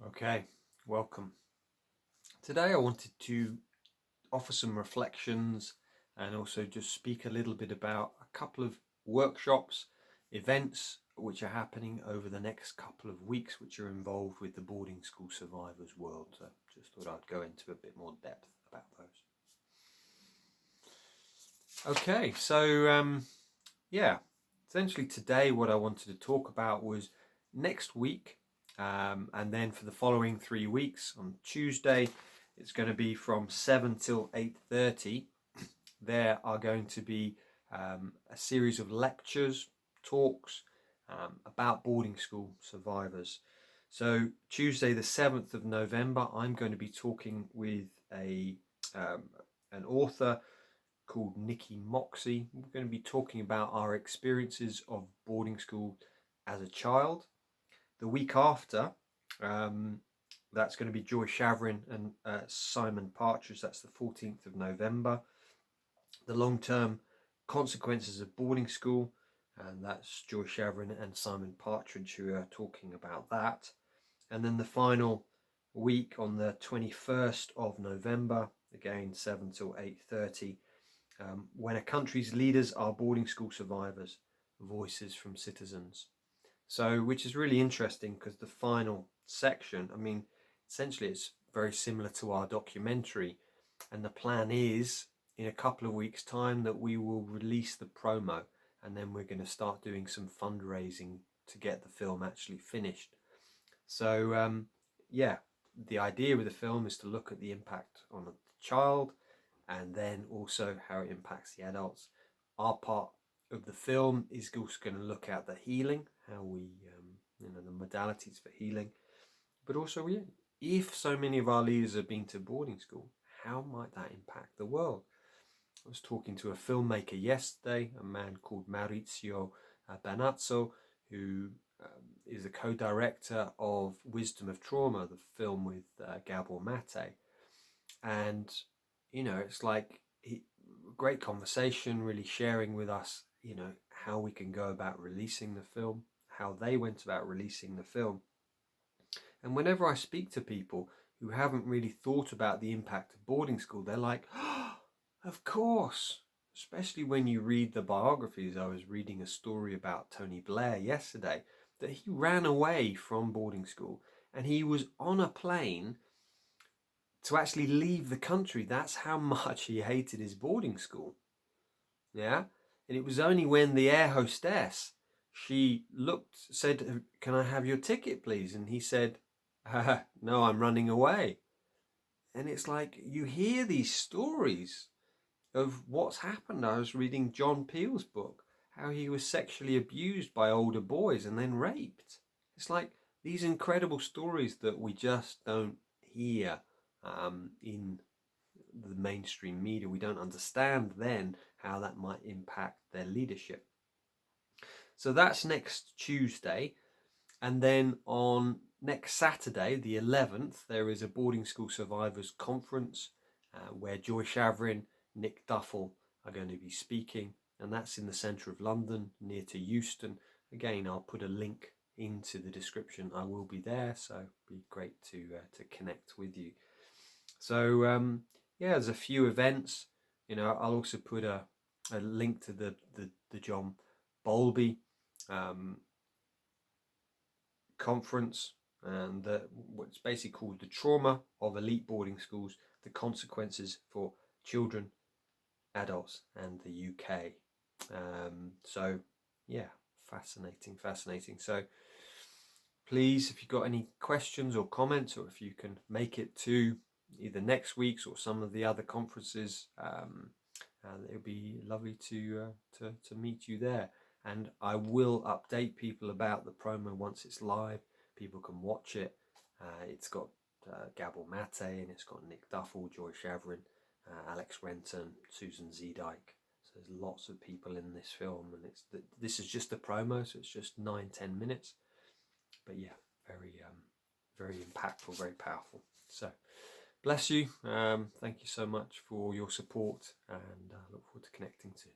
Okay, welcome. Today I wanted to offer some reflections and also just speak a little bit about a couple of workshops, events which are happening over the next couple of weeks which are involved with the boarding school survivors world. So just thought I'd go into a bit more depth about those. Okay, so essentially today what I wanted to talk about was next week. And then for the following 3 weeks, on Tuesday, it's going to be from 7 till 8:30. There are going to be a series of lectures, talks about boarding school survivors. So Tuesday, the 7th of November, I'm going to be talking with an author called Nikki Moxie. We're going to be talking about our experiences of boarding school as a child. The week after, that's going to be Joy Schaverien and Simon Partridge. That's the 14th of November. The long-term consequences of boarding school, and that's Joy Schaverien and Simon Partridge who are talking about that. And then the final week on the 21st of November, again 7 till 8:30, when a country's leaders are boarding school survivors, voices from citizens. So, which is really interesting because the final section, I mean, essentially it's very similar to our documentary, and the plan is in a couple of weeks' time that we will release the promo, and then we're going to start doing some fundraising to get the film actually finished. So, the idea with the film is to look at the impact on the child and then also how it impacts the adults. Our part of the film is also going to look at the healing, how we, the modalities for healing, but also, if so many of our leaders have been to boarding school, how might that impact the world? I was talking to a filmmaker yesterday, a man called Maurizio Banazzo, who is a co-director of Wisdom of Trauma, the film with Gabor Mate, and it's like great conversation, really sharing with us, how we can go about releasing the film, how they went about releasing the film. And whenever I speak to people who haven't really thought about the impact of boarding school, they're like, oh, of course. Especially when you read the biographies. I was reading a story about Tony Blair yesterday, that he ran away from boarding school and he was on a plane to actually leave the country. That's how much he hated his boarding school. Yeah. And it was only when the air hostess, she said, can I have your ticket, please? And he said, no, I'm running away. And it's like, you hear these stories of what's happened. I was reading John Peel's book, how he was sexually abused by older boys and then raped. It's like these incredible stories that we just don't hear in the mainstream media. We don't understand then how that might impact their leadership. So that's next Tuesday. And then on next Saturday, the 11th, there is a boarding school survivors conference where Joy Schaverien, Nick Duffell are going to be speaking. And that's in the centre of London, near to Euston. Again, I'll put a link into the description. I will be there, so it'd be great to connect with you. So, there's a few events. I'll also put a link to the John Bowlby conference, and what's basically called The Trauma of Elite Boarding Schools, the Consequences for Children, Adults and the UK. Fascinating. So please, if you've got any questions or comments, or if you can make it to either next week's or some of the other conferences, it would be lovely to meet you there. And I will update people about the promo once it's live. People can watch it. It's got Gabor Mate, and it's got Nick Duffell, Joy Schaverien, Alex Renton, Susan Zeedyke. So there's lots of people in this film, and this is just a promo, so it's just 9-10 minutes. But yeah, very impactful, very powerful. So bless you. Thank you so much for your support, and I look forward to connecting soon.